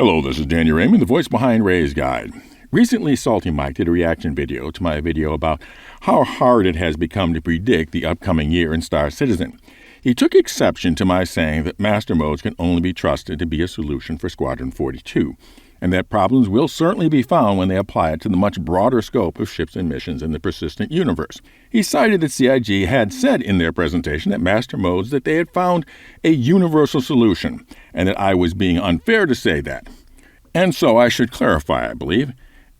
Hello, this is Danny Raymond, the voice behind Ray's Guide. Recently, Salty Mike did a reaction video to my video about how hard it has become to predict the upcoming year in Star Citizen. He took exception to my saying that master modes can only be trusted to be a solution for Squadron 42, and that problems will certainly be found when they apply it to the much broader scope of ships and missions in the persistent universe. He cited that CIG had said in their presentation at master modes that they had found a universal solution, and that I was being unfair to say that. And so I should clarify, I believe.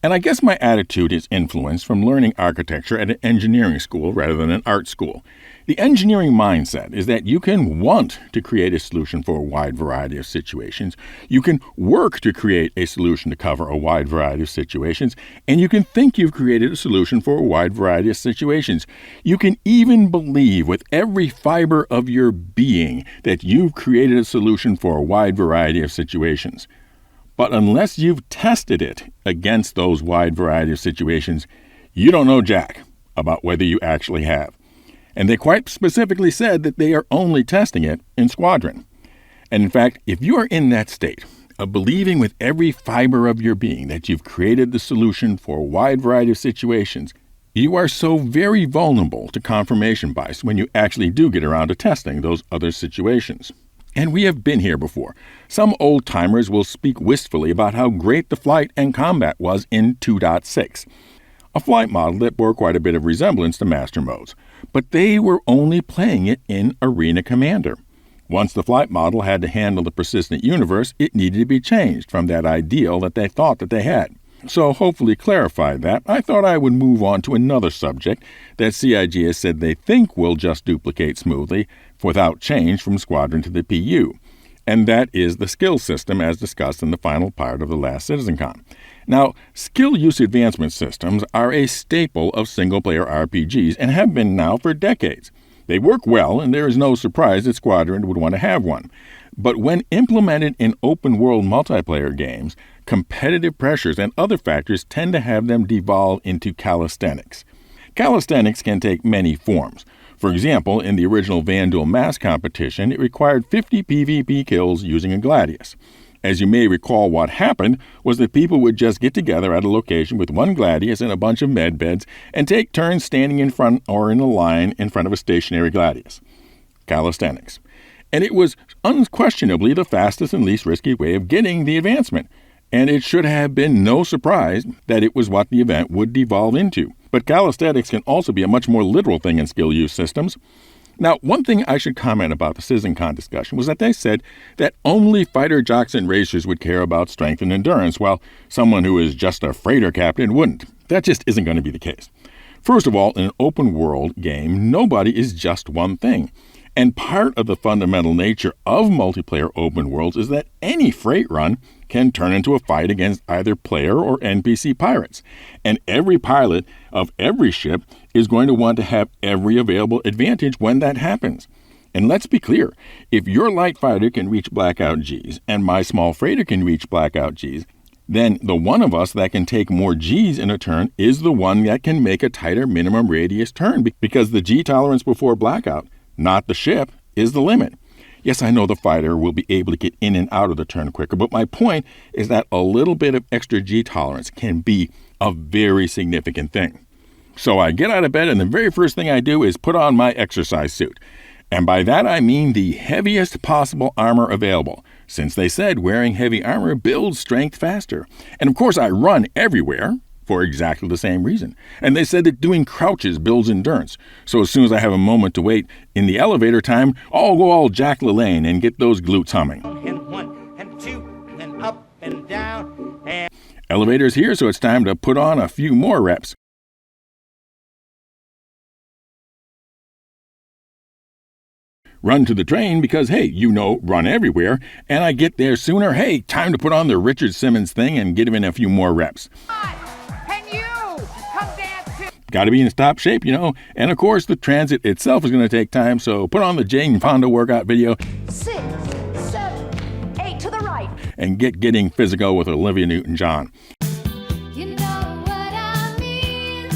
And I guess my attitude is influenced from learning architecture at an engineering school rather than an art school. The engineering mindset is that you can want to create a solution for a wide variety of situations, you can work to create a solution to cover a wide variety of situations, and you can think you've created a solution for a wide variety of situations. You can even believe with every fiber of your being that you've created a solution for a wide variety of situations. But unless you've tested it against those wide variety of situations, you don't know jack about whether you actually have. And they quite specifically said that they are only testing it in Squadron. And in fact, if you are in that state of believing with every fiber of your being that you've created the solution for a wide variety of situations, you are so very vulnerable to confirmation bias when you actually do get around to testing those other situations. And we have been here before. Some old-timers will speak wistfully about how great the flight and combat was in 2.6, a flight model that bore quite a bit of resemblance to master modes, but they were only playing it in Arena Commander. Once the flight model had to handle the persistent universe, it needed to be changed from that ideal that they thought that they had. So hopefully clarified that, I thought I would move on to another subject that CIG has said they think will just duplicate smoothly without change from Squadron to the PU, and that is the skill system as discussed in the final part of the last CitizenCon. Now, skill use advancement systems are a staple of single-player RPGs and have been now for decades. They work well, and there is no surprise that Squadron would want to have one. But when implemented in open-world multiplayer games, competitive pressures and other factors tend to have them devolve into calisthenics. Calisthenics can take many forms. For example, in the original Vanduul mass competition, it required 50 PvP kills using a gladius. As you may recall, what happened was that people would just get together at a location with one gladius and a bunch of med beds and take turns standing in front or in a line in front of a stationary gladius. Calisthenics. And it was unquestionably the fastest and least risky way of getting the advancement. And it should have been no surprise that it was what the event would devolve into. But calisthenics can also be a much more literal thing in skill use systems. Now, one thing I should comment about the CitizenCon discussion was that they said that only fighter jocks and racers would care about strength and endurance, while someone who is just a freighter captain wouldn't. That just isn't going to be the case. First of all, in an open world game, nobody is just one thing. And part of the fundamental nature of multiplayer open worlds is that any freight run can turn into a fight against either player or NPC pirates. And every pilot of every ship is going to want to have every available advantage when that happens. And let's be clear, if your light fighter can reach blackout Gs and my small freighter can reach blackout Gs, then the one of us that can take more Gs in a turn is the one that can make a tighter minimum radius turn, because the G tolerance before blackout, not the ship, is the limit. Yes, I know the fighter will be able to get in and out of the turn quicker, but my point is that a little bit of extra G tolerance can be a very significant thing. So I get out of bed and the very first thing I do is put on my exercise suit. And by that I mean the heaviest possible armor available, since they said wearing heavy armor builds strength faster. And of course I run everywhere for exactly the same reason. And they said that doing crouches builds endurance. So as soon as I have a moment to wait in the elevator time, I'll go all Jack LaLanne and get those glutes humming. And one, and two, and up, and down, and... Elevator's here, so it's time to put on a few more reps. Run to the train because, hey, run everywhere, and I get there sooner. Hey, time to put on the Richard Simmons thing and get him in a few more reps. Got to be in top shape, And of course, the transit itself is going to take time, so put on the Jane Fonda workout video. 6, 7, 8 to the right. And getting physical with Olivia Newton-John. You know what I mean.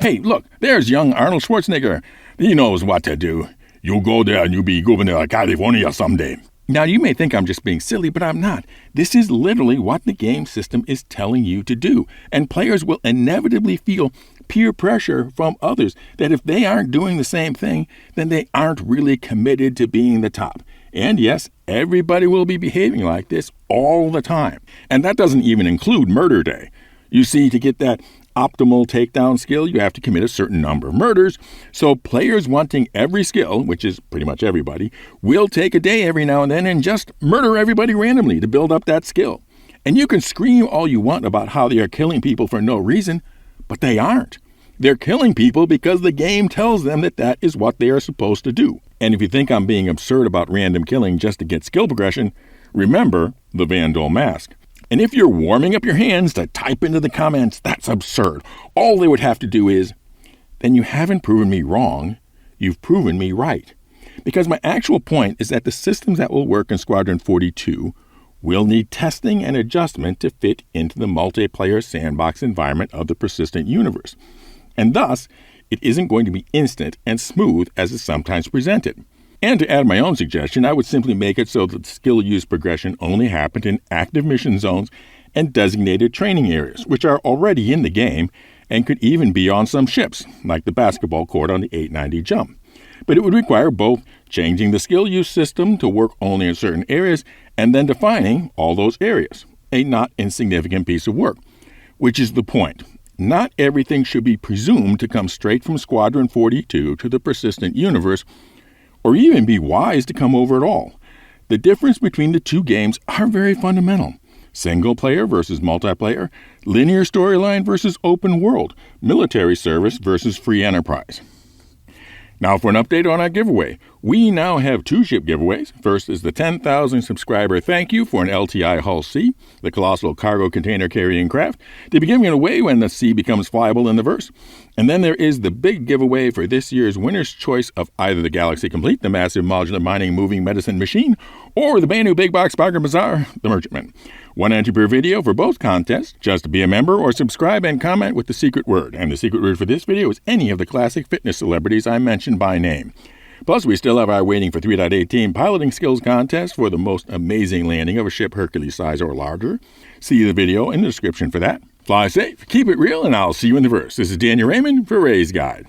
Hey, look, there's young Arnold Schwarzenegger. He knows what to do. You'll go there and you'll be governor of California someday. Now, you may think I'm just being silly, but I'm not. This is literally what the game system is telling you to do, and players will inevitably feel peer pressure from others that if they aren't doing the same thing, then they aren't really committed to being the top. And yes, everybody will be behaving like this all the time. And that doesn't even include murder day. You see, to get that optimal takedown skill, you have to commit a certain number of murders. So players wanting every skill, which is pretty much everybody, will take a day every now and then and just murder everybody randomly to build up that skill. And you can scream all you want about how they are killing people for no reason, but they aren't. They're killing people because the game tells them that that is what they are supposed to do. And if you think I'm being absurd about random killing just to get skill progression, remember the Vanduul mask. And if you're warming up your hands to type into the comments, that's absurd. All they would have to do is, then you haven't proven me wrong, you've proven me right. Because my actual point is that the systems that will work in Squadron 42 will need testing and adjustment to fit into the multiplayer sandbox environment of the persistent universe. And thus, it isn't going to be instant and smooth as is sometimes presented. And to add my own suggestion, I would simply make it so that the skill use progression only happened in active mission zones and designated training areas, which are already in the game and could even be on some ships, like the basketball court on the 890 jump. But it would require both changing the skill use system to work only in certain areas and then defining all those areas, a not insignificant piece of work, which is the point. Not everything should be presumed to come straight from Squadron 42 to the persistent universe, or even be wise to come over at all. The difference between the two games are very fundamental. Single player versus multiplayer, linear storyline versus open world, military service versus free enterprise. Now for an update on our giveaway. We now have 2 ship giveaways. First is the 10,000 subscriber thank you for an LTI Hull C, the colossal cargo container carrying craft, to be giving it away when the sea becomes flyable in the verse. And then there is the big giveaway for this year's winner's choice of either the Galaxy Complete, the massive modular mining moving medicine machine, or the brand new big box Bargain Bazaar, the Merchantman. 1 entry per video for both contests. Just be a member or subscribe and comment with the secret word. And the secret word for this video is any of the classic fitness celebrities I mentioned by name. Plus, we still have our Waiting for 3.18 piloting skills contest for the most amazing landing of a ship Hercules size or larger. See the video in the description for that. Fly safe, keep it real, and I'll see you in the verse. This is Daniel Raymond for Ray's Guide.